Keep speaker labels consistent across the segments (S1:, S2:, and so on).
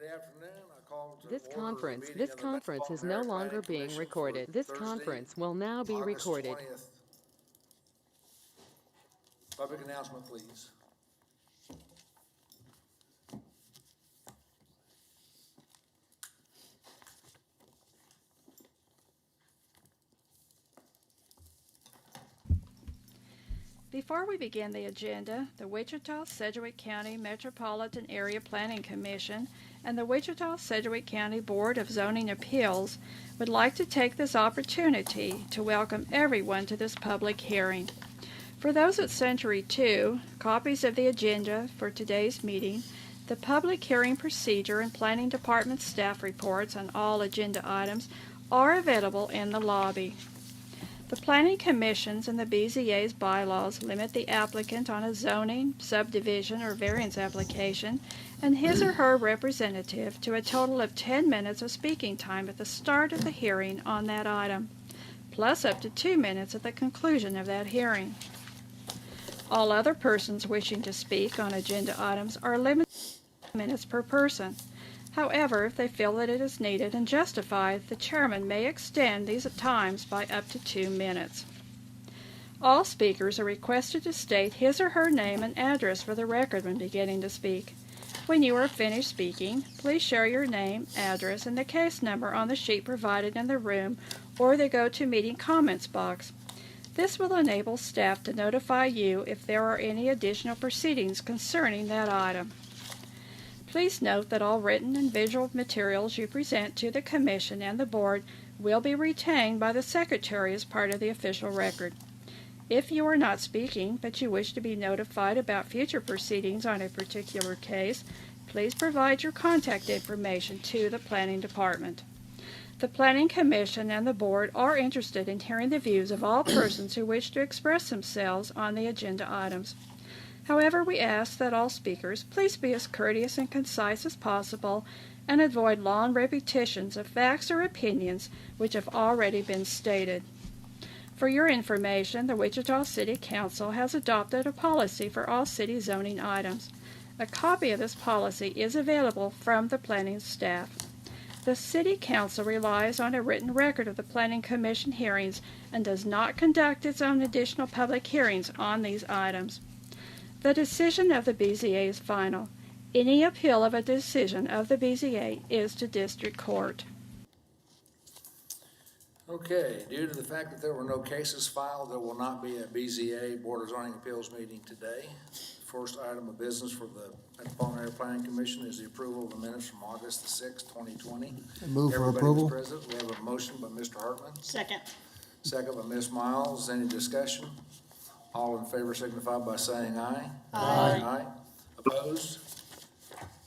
S1: afternoon. I call to
S2: This
S1: order the
S2: conference,
S1: meeting
S2: this
S1: of the
S2: conference is
S1: Metropolitan
S2: no
S1: Area
S2: longer
S1: Planning
S2: being
S1: Commission for
S2: recorded. This
S1: Thursday,
S2: conference will now be
S1: August
S2: recorded.
S1: 20th. Public announcement, please.
S3: Before we begin the agenda, the Wichita-Sedgwick County Metropolitan Area Planning Commission and the Wichita-Sedgwick County Board of Zoning Appeals would like to take this opportunity to welcome everyone to this public hearing. For those at Century 2, copies of the agenda for today's meeting, the public hearing procedure and Planning Department staff reports on all agenda items are available in the lobby. The Planning Commission's and the BZA's bylaws limit the applicant on a zoning, subdivision, or variance application and his or her representative to a total of 10 minutes of speaking time at the start of the hearing on that item, plus up to 2 minutes at the conclusion of that hearing. All other persons wishing to speak on agenda items are limited to minutes per person. However, if they feel that it is needed and justified, the chairman may extend these times by up to 2 minutes. All speakers are requested to state his or her name and address for the record when beginning to speak. When you are finished speaking, please share your name, address, and the case number on the sheet provided in the room or the GoToMeeting comments box. This will enable staff to notify you if there are any additional proceedings concerning that item. Please note that all written and visual materials you present to the Commission and the Board will be retained by the Secretary as part of the official record. If you are not speaking but you wish to be notified about future proceedings on a particular case, please provide your contact information to the Planning Department. The Planning Commission and the Board are interested in hearing the views of all persons who wish to express themselves on the agenda items. However, we ask that all speakers please be as courteous and concise as possible and avoid long repetitions of facts or opinions which have already been stated. For your information, the Wichita City Council has adopted a policy for all city zoning items. A copy of this policy is available from the planning staff. The City Council relies on a written record of the Planning Commission hearings and does not conduct its own additional public hearings on these items. The decision of the BZA is final. Any appeal of a decision of the BZA is to district court.
S1: Okay, due to the fact that there were no cases filed, there will not be a BZA Board of Zoning Appeals meeting today. First item of business for the Metropolitan Area Planning Commission is the approval of the minutes from August the 6th, 2020.
S4: Move for
S1: Everybody
S4: approval.
S1: was present. We have a motion by Mr. Hartman.
S5: Second.
S1: Second by Ms. Miles. Any discussion? All in favor signify by saying aye.
S5: Aye.
S1: Aye. Opposed?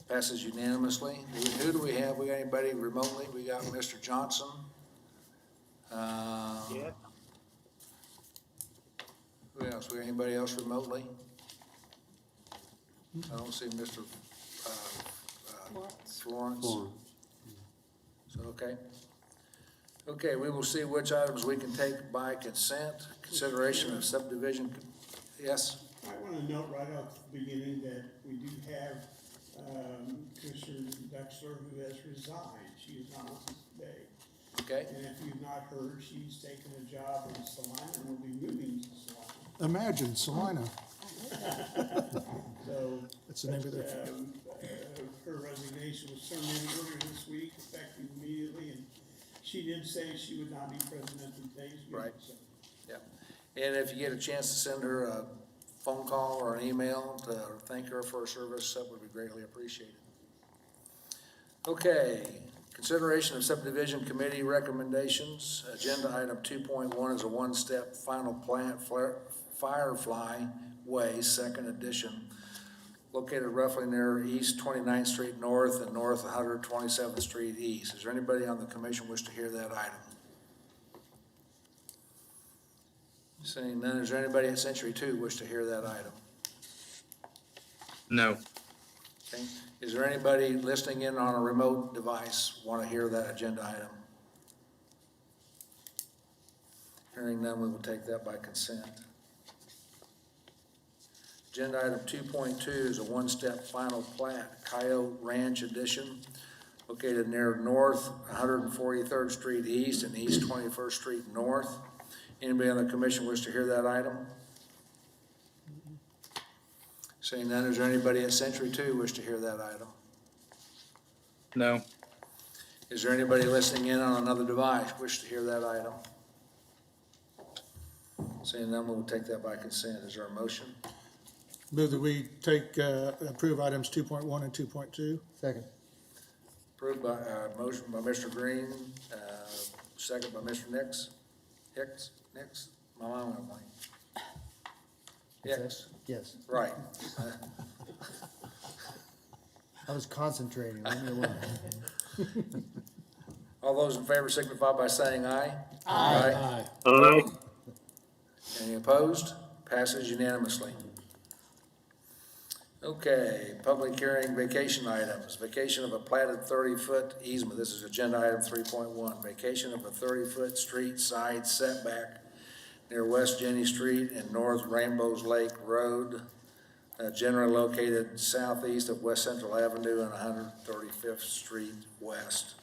S1: Passes unanimously. Who do we have? We got anybody remotely? We got Mr. Johnson.
S6: Yep.
S1: Who else? We got anybody else remotely? I don't see Mr. Florence. So, okay. Okay, we will see which items we can take by consent. Consideration of subdivision. Yes?
S6: I want to note right off the beginning that we do have Commissioner Dexler, who has resigned. She is not with us today.
S1: Okay.
S6: And if you've not heard, she's taken a job in Salina and will be moving to Salina.
S4: Imagine, Salina.
S6: So,
S4: That's the name of their.
S6: her resignation was terminated earlier this week, effective immediately, and she did say she would not be present at today's meeting.
S1: Right.
S6: So.
S1: Yeah. And if you get a chance to send her a phone call or an email to thank her for her service, that would be greatly appreciated. Okay. Consideration of subdivision committee recommendations. Agenda item 2.1 is a one-step final plat, Firefly Way, second edition, located roughly near East 29th Street North and North 127th Street East. Is there anybody on the commission wish to hear that item? Seeing none, is there anybody at Century 2 wish to hear that item?
S7: No.
S1: Okay. Is there anybody listening in on a remote device want to hear that agenda item? Hearing none, we will take that by consent. Agenda item 2.2 is a one-step final plat, Coyote Ranch Edition, located near North 143rd Street East and East 21st Street North. Anybody on the commission wish to hear that item? Seeing none, is there anybody at Century 2 wish to hear that item?
S2: No.
S1: Is there anybody listening in on another device wish to hear that item? Seeing none, we'll take that by consent. Is there a motion?
S4: Move that we approve items 2.1 and 2.2.
S5: Second.
S1: Approved by, motion by Mr. Green, second by Mr. Nix. Nix? My mind went blank. Hicks,
S5: Yes.
S1: right.
S5: I was concentrating. Leave me alone.
S1: All those in favor signify by saying aye.
S4: Aye.
S2: Aye.
S1: Any opposed? Passes unanimously. Okay, public hearing vacation items. Vacation of a platted 30-foot easement. This is agenda item 3.1. Vacation of a 30-foot street side setback near West Jenny Street and North Rainbows Lake Road, generally located southeast of West Central Avenue and 135th Street West.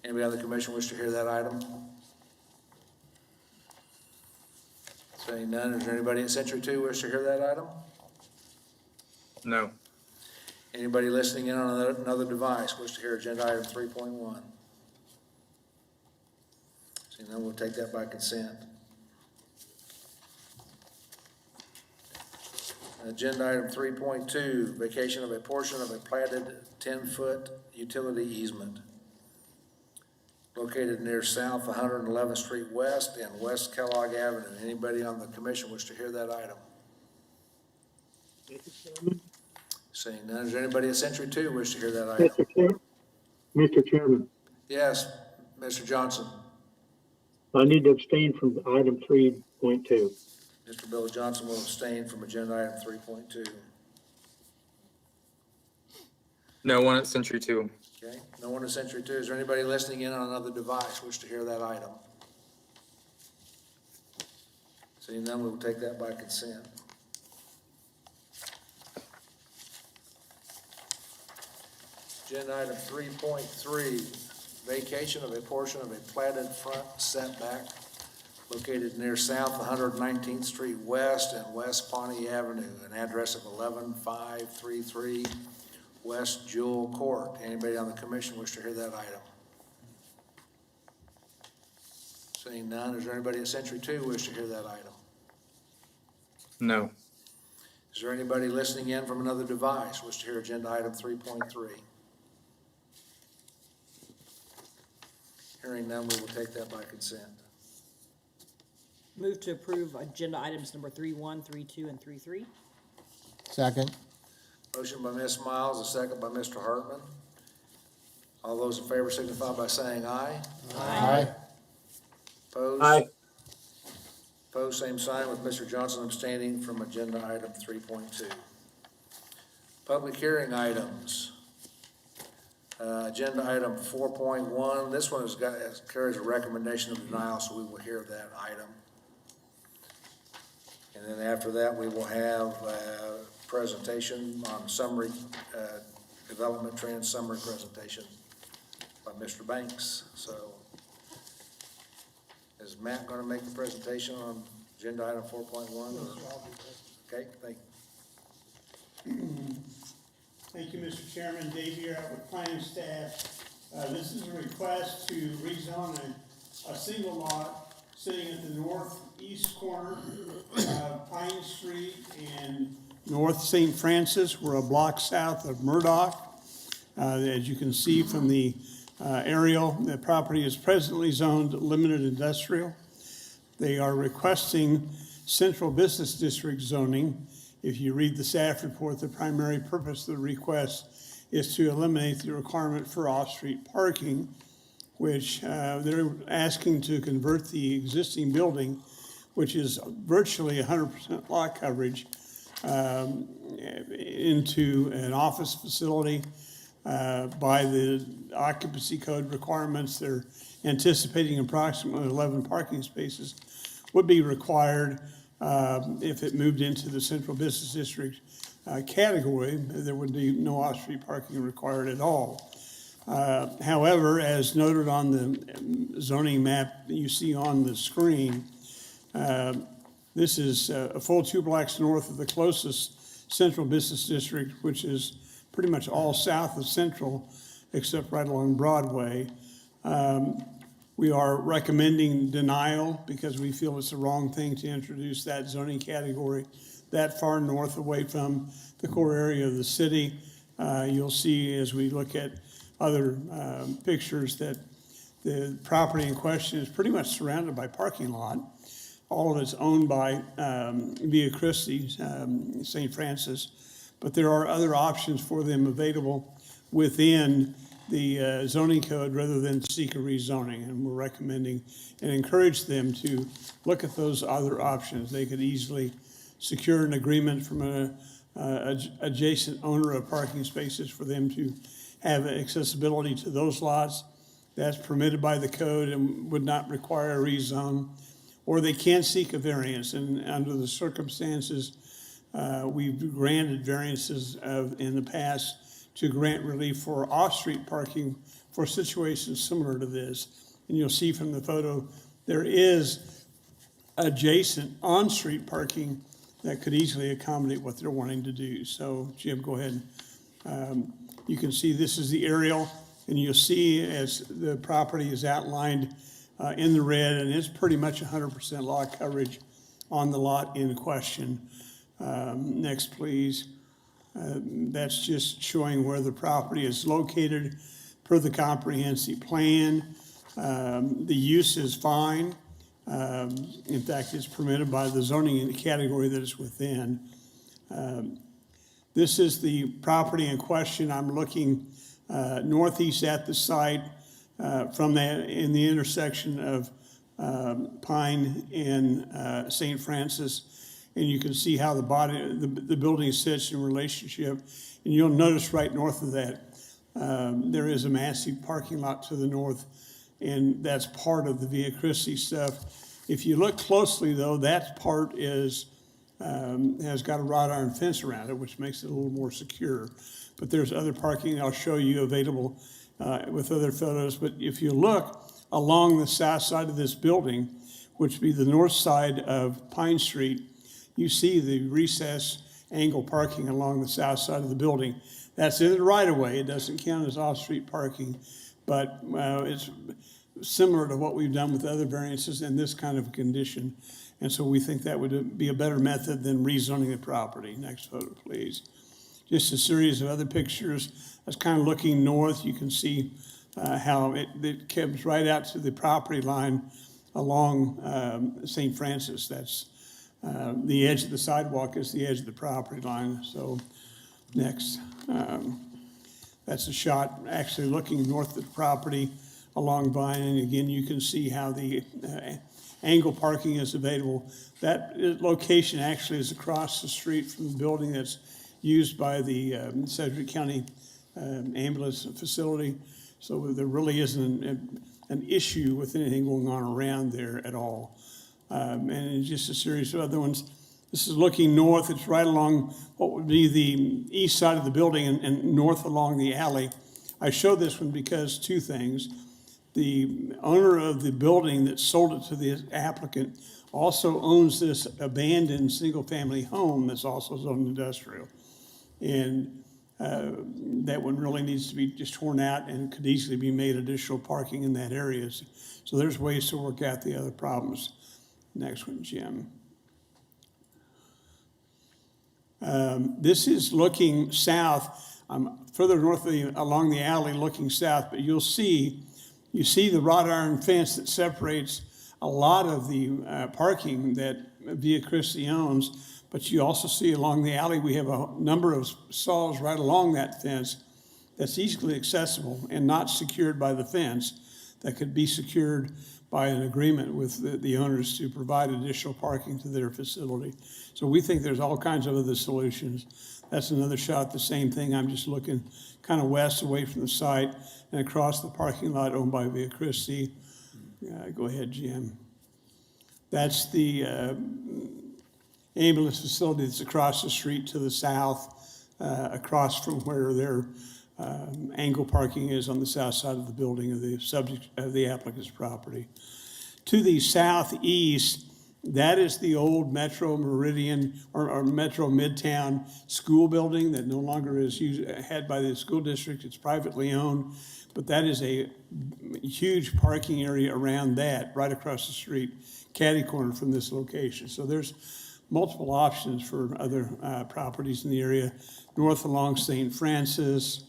S1: Anybody on the commission wish to hear that item? Saying none, is there anybody at Century 2 wish to hear that item?
S2: No.
S1: Anybody listening in on another device wish to hear agenda item 3.1? Seeing none, we'll take that by consent. Agenda item 3.2, vacation of a portion of a platted 10-foot utility easement located near South 111th Street West and West Kellogg Avenue. Anybody on the commission wish to hear that item? Seeing none, is there anybody at Century 2 wish to hear that item?
S7: Mr. Chairman,
S1: Yes, Mr. Johnson.
S7: I need to abstain from item 3.2.
S1: Mr. Bill Johnson will abstain from agenda item 3.2.
S2: No one at Century 2.
S1: Okay, no one at Century 2. Is there anybody listening in on another device wish to hear that item? Seeing none, we will take that by consent. Agenda item 3.3, vacation of a portion of a platted front setback located near South 119th Street West and West Pawnee Avenue, an address of 11533 West Jewel Court. Anybody on the commission wish to hear that item? Seeing none, is there anybody at Century 2 wish to hear that item?
S2: No.
S1: Is there anybody listening in from another device wish to hear agenda item 3.3? Hearing none, we will take that by consent.
S8: Move to approve agenda items number 3.1, 3.2, and 3.3.
S4: Second.
S1: Motion by Ms. Miles, a second by Mr. Hartman. All those in favor signify by saying aye.
S4: Aye.
S1: Opposed?
S7: Aye.
S1: Opposed, same sign, with Mr. Johnson abstaining from agenda item 3.2. Public hearing items. Agenda item 4.1, this one carries a recommendation of denial, so we will hear that item. And then after that, we will have a presentation on summary, development trends summary presentation by Mr. Banks. So is Matt going to make the presentation on agenda item 4.1? Okay, thank you.
S6: Thank you, Mr. Chairman. Dave here out with planning staff. This is a request to rezone a single lot sitting at the northeast corner of Pine Street and North St. Francis. We're a block south of Murdoch. As you can see from the aerial, the property is presently zoned limited industrial. They are requesting central business district zoning. If you read the staff report, the primary purpose of the request is to eliminate the requirement for off-street parking, which they're asking to convert the existing building, which is virtually 100% lot coverage, into an office facility. By the occupancy code requirements, they're anticipating approximately 11 parking spaces would be required. If it moved into the central business district category, there would be no off-street parking required at all. However, as noted on the zoning map that you see on the screen, this is a full 2 blocks north of the closest central business district, which is pretty much all south of Central, except right along Broadway. We are recommending denial because we feel it's the wrong thing to introduce that zoning category that far north away from the core area of the city. You'll see as we look at other pictures that the property in question is pretty much surrounded by parking lot. All of it's owned by Via Christi, St. Francis, but there are other options for them available within the zoning code rather than seek a rezoning, and we're recommending and encourage them to look at those other options. They could easily secure an agreement from an adjacent owner of parking spaces for them to have accessibility to those lots. That's permitted by the code and would not require a rezone. Or they can seek a variance, and under the circumstances, we've granted variances in the past to grant relief for off-street parking for situations similar to this. And you'll see from the photo, there is adjacent on-street parking that could easily accommodate what they're wanting to do. So Jim, go ahead. You can see this is the aerial, and you'll see as the property is outlined in the red, and it's pretty much 100% lot coverage on the lot in question. Next, please. That's just showing where the property is located per the comprehensive plan. The use is fine. In fact, it's permitted by the zoning in the category that it's within. This is the property in question. I'm looking northeast at the site from in the intersection of Pine and St. Francis. And you can see how the building sits in relationship. And you'll notice right north of that, there is a massive parking lot to the north, and that's part of the Via Christi stuff. If you look closely, though, that part has got a wrought iron fence around it, which makes it a little more secure. But there's other parking I'll show you available with other photos. But if you look along the south side of this building, which would be the north side of Pine Street, you see the recess angle parking along the south side of the building. That's in the right of way. It doesn't count as off-street parking, but it's similar to what we've done with other variances in this kind of condition. And so we think that would be a better method than rezoning the property. Next photo, please. Just a series of other pictures. That's kind of looking north. You can see how it comes right out to the property line along St. Francis. That's the edge of the sidewalk is the edge of the property line. So next, that's a shot actually looking north of the property along Vine. And again, you can see how the angle parking is available. That location actually is across the street from the building that's used by the Sedgwick County ambulance facility. So there really isn't an issue with anything going on around there at all. And just a series of other ones. This is looking north. It's right along what would be the east side of the building and north along the alley. I show this one because two things. The owner of the building that sold it to the applicant also owns this abandoned single-family home that's also zoned industrial. And that one really needs to be just torn out and could easily be made additional parking in that area. So there's ways to work out the other problems. Next one, Jim. This is looking south. I'm further north along the alley looking south, but you see the wrought iron fence that separates a lot of the parking that Via Christi owns, but you also see along the alley we have a number of stalls right along that fence that's easily accessible and not secured by the fence, that could be secured by an agreement with the owners to provide additional parking to their facility. So we think there's all kinds of other solutions. That's another shot, the same thing. I'm just looking kind of west away from the site and across the parking lot owned by Via Christi. Go ahead, Jim. That's the ambulance facility that's across the street to the south, across from where their angle parking is on the south side of the building of the subject of the applicant's property. To the southeast, that is the old Metro Meridian or Metro Midtown school building that no longer is had by the school district. It's privately owned, but that is a huge parking area around that, right across the street, catty corner from this location. So there's multiple options for other properties in the area. North along St. Francis.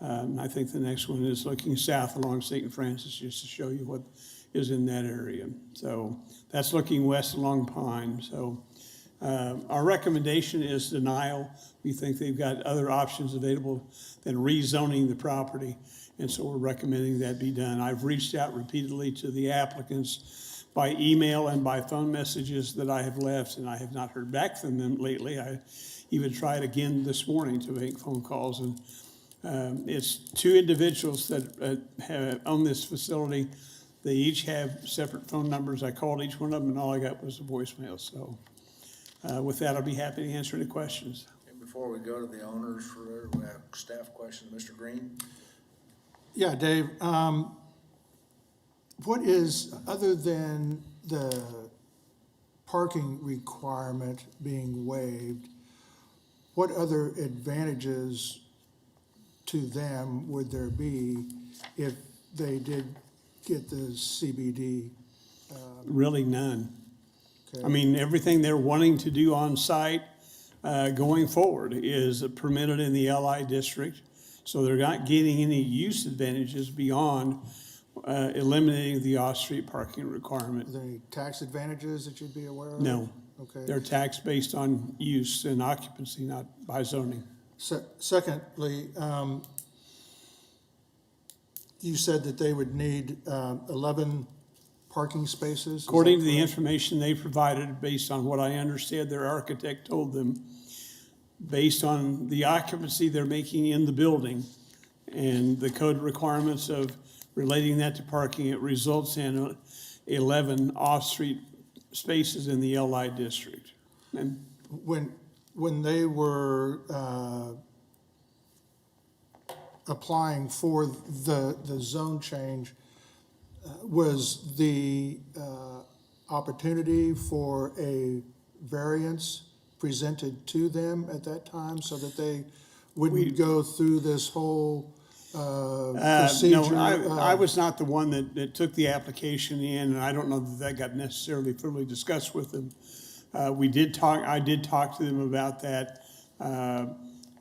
S6: I think the next one is looking south along St. Francis, just to show you what is in that area. So that's looking west along Pine. So our recommendation is denial. We think they've got other options available than rezoning the property, and so we're recommending that be done. I've reached out repeatedly to the applicants by email and by phone messages that I have left, and I have not heard back from them lately. I even tried again this morning to make phone calls, and it's two individuals that own this facility. They each have separate phone numbers. I called each one of them, and all I got was a voicemail. So with that, I'll be happy to answer any questions.
S1: And before we go to the owners, we have a staff question. Mr. Green?
S4: Yeah, Dave, what is, other than the parking requirement being waived, what other advantages to them would there be if they did get the CBD?
S6: Really none.
S4: Okay.
S6: I mean, everything they're wanting to do on site going forward is permitted in the LI district. So they're not getting any use advantages beyond eliminating the off-street parking requirement.
S4: Are there any tax advantages that you'd be aware of?
S6: No.
S4: Okay.
S6: They're taxed based on use and occupancy, not by zoning.
S4: Secondly, you said that they would need 11 parking spaces? Is
S6: According
S4: that
S6: to the
S4: correct?
S6: information they provided, based on what I understand their architect told them, based on the occupancy they're making in the building and the code requirements of relating that to parking, it results in 11 off-street spaces in the LI district. And
S4: When they were applying for the zone change, was the opportunity for a variance presented to them at that time so that they wouldn't go through this whole procedure?
S6: No, I was not the one that took the application in, and I don't know that got necessarily fully discussed with them. I did talk to them about that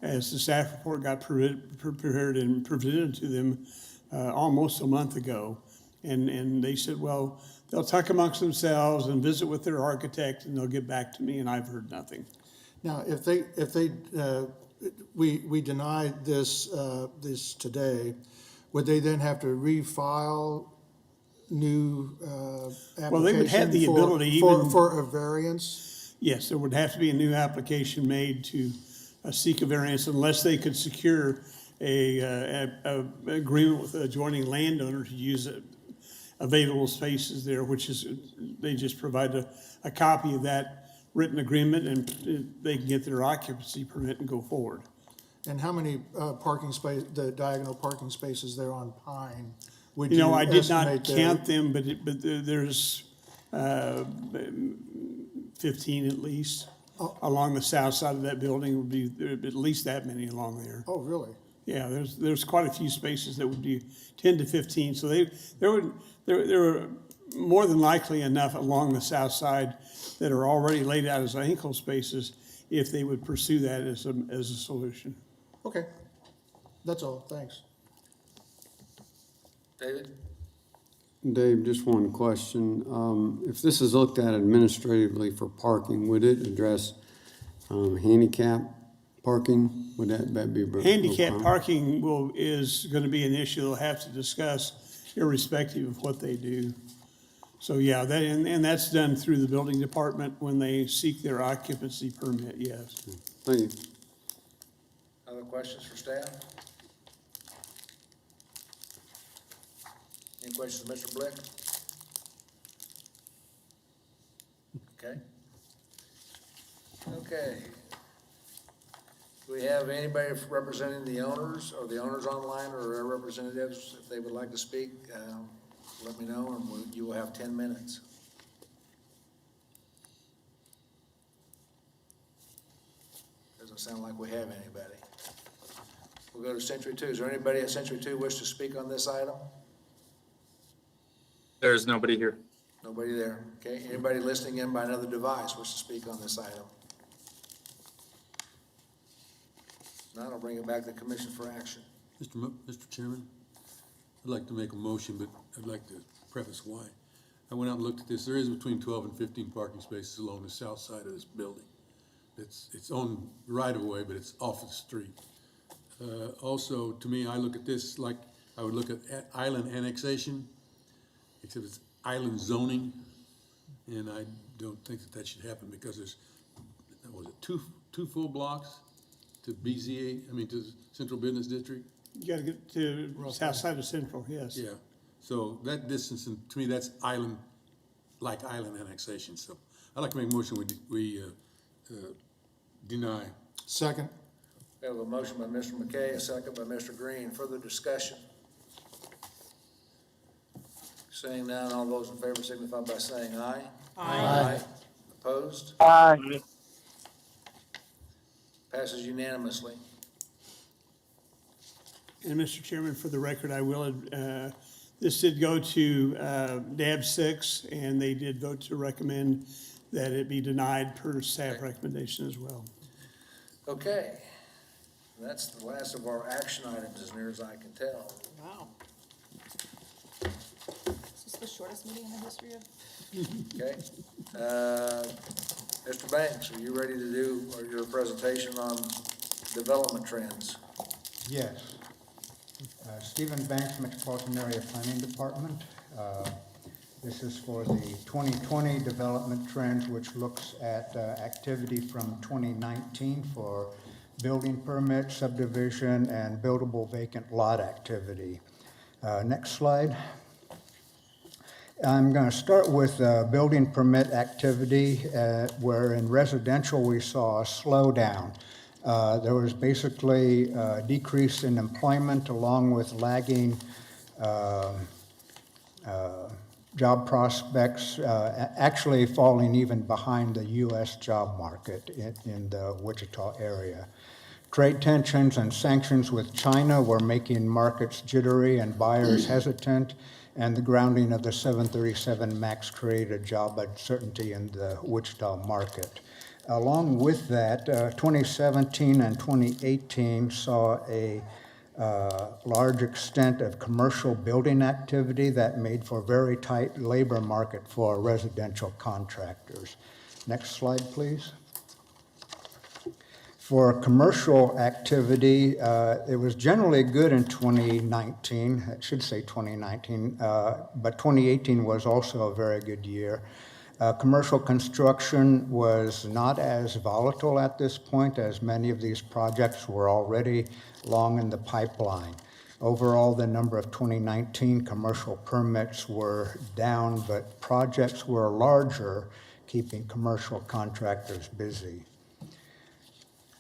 S6: as the staff report got prepared and presented to them almost a month ago. And they said, well, they'll talk amongst themselves and visit with their architect, and they'll get back to me, and I've heard nothing.
S4: Now, we denied this today, would they then have to refile new application?
S6: Well, they would have the ability
S4: for a variance?
S6: Yes, there would have to be a new application made to seek a variance unless they could secure a agreement with the adjoining landowner to use available spaces there, which is, they just provide a copy of that written agreement, and they can get their occupancy permit and go forward.
S4: And how many the diagonal parking spaces there on Pine would
S6: You know, I did not
S4: estimate there?
S6: count them, but there's 15 at least. Along the south side of that building would be at least that many along there.
S4: Oh, really?
S6: Yeah, there's quite a few spaces that would be 10 to 15. So there were more than likely enough along the south side that are already laid out as ankle spaces if they would pursue that as a solution.
S4: Okay, that's all, thanks.
S1: David?
S9: Dave, just one question. If this is looked at administratively for parking, would it address handicap parking? Would that be?
S6: Handicap parking is going to be an issue they'll have to discuss irrespective of what they do. So, yeah, and that's done through the building department when they seek their occupancy permit, yes.
S9: Thank you.
S1: Other questions for staff? Any questions, Mr. Blick? Okay. Okay. Do we have anybody representing the owners, or the owners online, or their representatives? If they would like to speak, let me know, and you will have 10 minutes. Doesn't sound like we have anybody. We'll go to Century 2. Is there anybody at Century 2 wish to speak on this item?
S2: There's nobody here.
S1: Nobody there. Okay, anybody listening in by another device wish to speak on this item? Now I'll bring it back to the commission for action.
S10: Mr. Chairman, I'd like to make a motion, but I'd like to preface why. I went out and looked at this. There is between 12 and 15 parking spaces along the south side of this building. It's on right of way, but it's off the street. Also, to me, I look at this like I would look at island annexation, except it's island zoning, and I don't think that should happen because there's, what was it, two full blocks to BZA, to Central Business District?
S6: You gotta get to south side of Central, yes.
S10: Yeah, so that distance, and to me, that's island annexation, so I'd like to make a motion, we deny.
S4: Second.
S1: We have a motion by Mr. McKay, a second by Mr. Green. Further discussion? Seeing none, all those in favor signify by saying aye. Aye. Opposed?
S7: Aye.
S1: Passes unanimously.
S6: And Mr. Chairman, for the record, I will, this did go to DAB 6, and they did vote to recommend that it be denied per staff recommendation as well.
S1: Okay. That's the last of our action items, as near as I can tell.
S8: Wow. Is this the shortest meeting in the history of?
S1: Okay. Mr. Banks, are you ready to do your presentation on development trends?
S11: Yes. Stephen Banks, Metropolitan Area Planning Department. This is for the 2020 development trends, which looks at activity from 2019 for building permit, subdivision, and buildable vacant lot activity. Next slide. I'm going to start with building permit activity, where in residential we saw a slowdown. There was basically a decrease in employment along with lagging job prospects, actually falling even behind the U.S. job market in the Wichita area. Trade tensions and sanctions with China were making markets jittery and buyers hesitant, and the grounding of the 737 MAX created job uncertainty in the Wichita market. Along with that, 2017 and 2018 saw a large extent of commercial building activity that made for a very tight labor market for residential contractors. Next slide, please. For commercial activity, it was generally good in 2019. I should say 2019, but 2018 was also a very good year. Commercial construction was not as volatile at this point, as many of these projects were already long in the pipeline. Overall, the number of 2019 commercial permits were down, but projects were larger, keeping commercial contractors busy.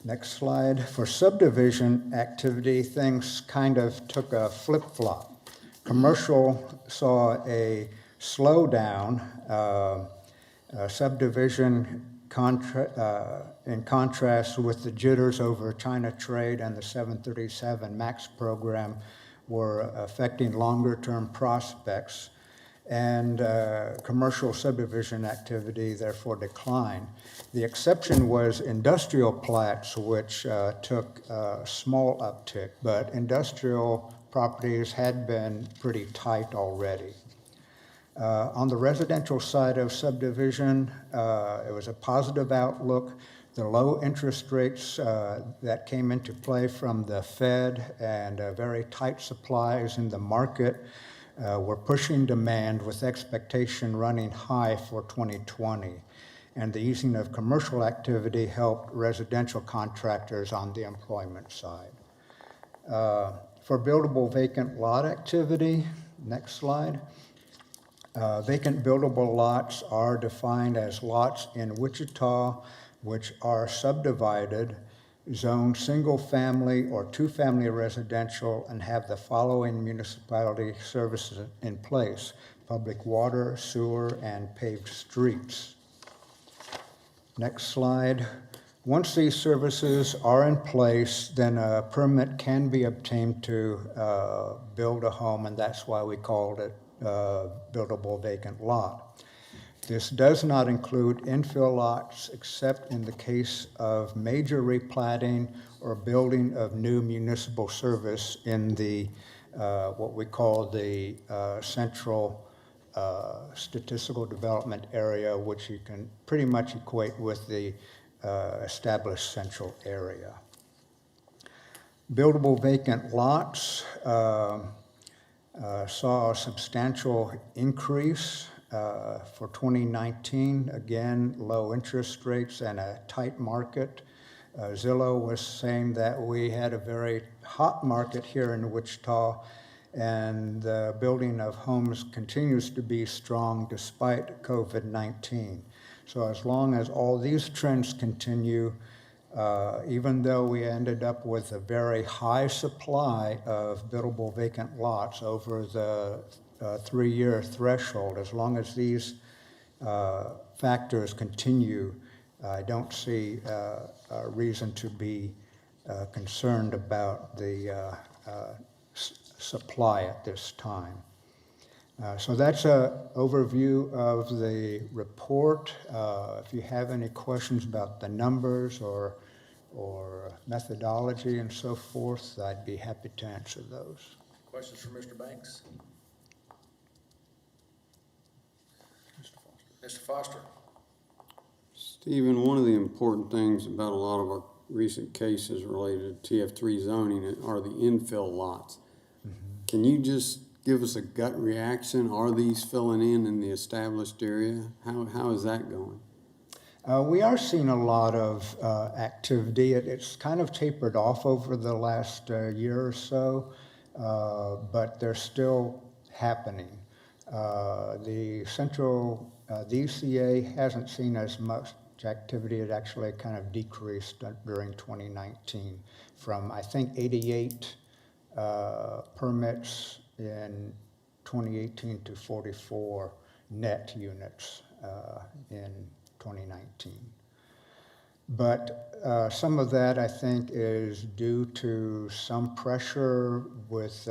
S11: Next slide. For subdivision activity, things kind of took a flip-flop. Commercial saw a slowdown. Subdivision in contrast with the jitters over China trade and the 737 MAX program were affecting longer-term prospects, and commercial subdivision activity therefore declined. The exception was industrial plats, which took a small uptick, but industrial properties had been pretty tight already. On the residential side of subdivision, it was a positive outlook. The low interest rates that came into play from the Fed and very tight supplies in the market were pushing demand, with expectation running high for 2020. And the easing of commercial activity helped residential contractors on the employment side. For buildable vacant lot activity, next slide. Vacant buildable lots are defined as lots in Wichita which are subdivided, zoned single-family or two-family residential, and have the following municipality services in place: public water, sewer, and paved streets. Next slide. Once these services are in place, then a permit can be obtained to build a home, and that's why we called it buildable vacant lot. This does not include infill lots except in the case of major replatting or building of new municipal service in the what we call the central statistical development area, which you can pretty much equate with the established central area. Buildable vacant lots saw a substantial increase for 2019. Again, low interest rates and a tight market. Zillow was saying that we had a very hot market here in Wichita, and the building of homes continues to be strong despite COVID-19. So as long as all these trends continue, even though we ended up with a very high supply of buildable vacant lots over the 3-year threshold, as long as these factors continue, I don't see a reason to be concerned about the supply at this time. So that's an overview of the report. If you have any questions about the numbers or methodology and so forth, I'd be happy to answer those.
S1: Questions for Mr. Banks? Mr. Foster?
S9: Stephen, one of the important things about a lot of our recent cases related to TF3 zoning are the infill lots. Can you just give us a gut reaction? Are these filling in the established area? How is that going?
S11: We are seeing a lot of activity. It's kind of tapered off over the last year or so, but they're still happening. The central DCA hasn't seen as much activity. It actually kind of decreased during 2019 from, I think, 88 permits in 2018 to 44 net units in 2019. But some of that, I think, is due to some pressure with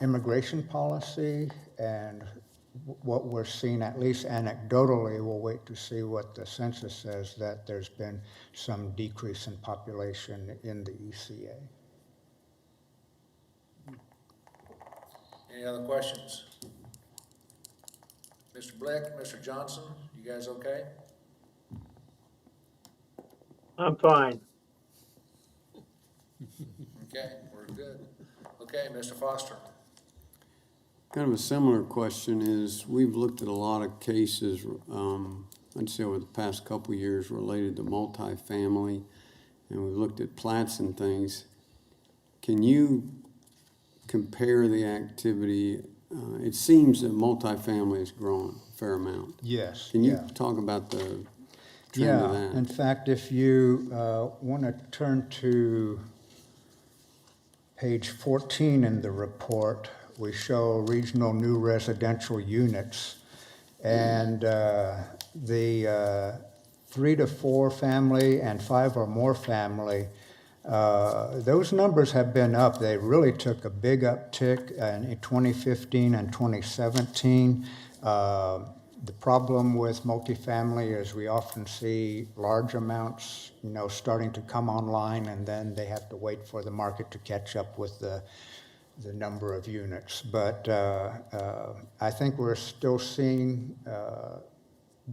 S11: immigration policy, and what we're seeing, at least anecdotally, we'll wait to see what the census says, that there's been some decrease in population in the ECA.
S1: Any other questions? Mr. Blick, Mr. Johnson, you guys okay?
S7: I'm fine.
S1: Okay, we're good. Okay, Mr. Foster?
S9: Kind of a similar question is, we've looked at a lot of cases, I'd say over the past couple of years related to multifamily, and we've looked at plats and things. Can you compare the activity? It seems that multifamily has grown a fair amount.
S11: Yes.
S9: Can you
S11: yeah.
S9: talk about the trend of that?
S11: In fact, if you want to turn to page 14 in the report, we show regional new residential units, and the 3 to 4 family and 5 or more family, those numbers have been up. They really took a big uptick in 2015 and 2017. The problem with multifamily is we often see large amounts, starting to come online, and then they have to wait for the market to catch up with the number of units. But I think we're still seeing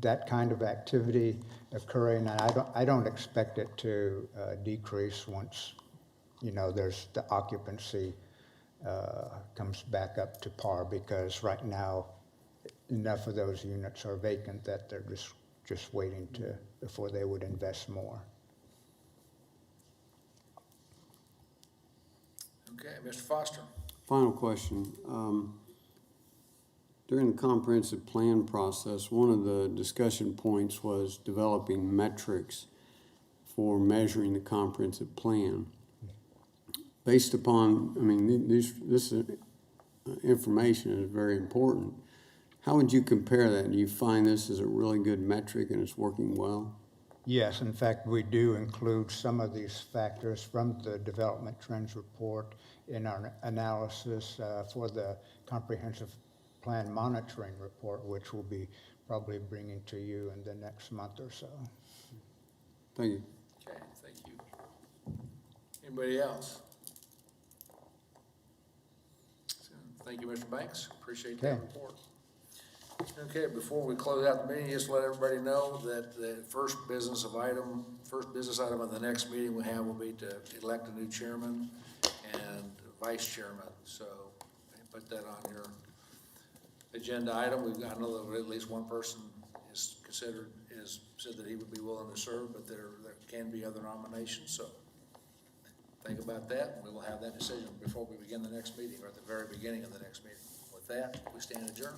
S11: that kind of activity occurring, and I don't expect it to decrease once, there's the occupancy comes back up to par, because right now enough of those units are vacant that they're just waiting before they would invest more.
S1: Okay, Mr. Foster?
S9: Final question. During the comprehensive plan process, one of the discussion points was developing metrics for measuring the comprehensive plan. Based upon, I mean, this information is very important. How would you compare that? Do you find this is a really good metric and it's working well?
S11: Yes, in fact, we do include some of these factors from the Development Trends Report in our analysis for the Comprehensive Plan Monitoring Report, which we'll be probably bringing to you in the next month or so.
S9: Thank you.
S1: Okay, thank you. Anybody else? Thank you, Mr. Banks. Appreciate that
S11: Okay.
S1: report. Okay, before we close out the meeting, just let everybody know that the first business item of the next meeting we have will be to elect a new chairman and vice chairman. So put that on your agenda item. I know that at least one person is said that he would be willing to serve, but there can be other nominations. So think about that, and we will have that decision before we begin the next meeting, or at the very beginning of the next meeting. With that, we stand adjourned.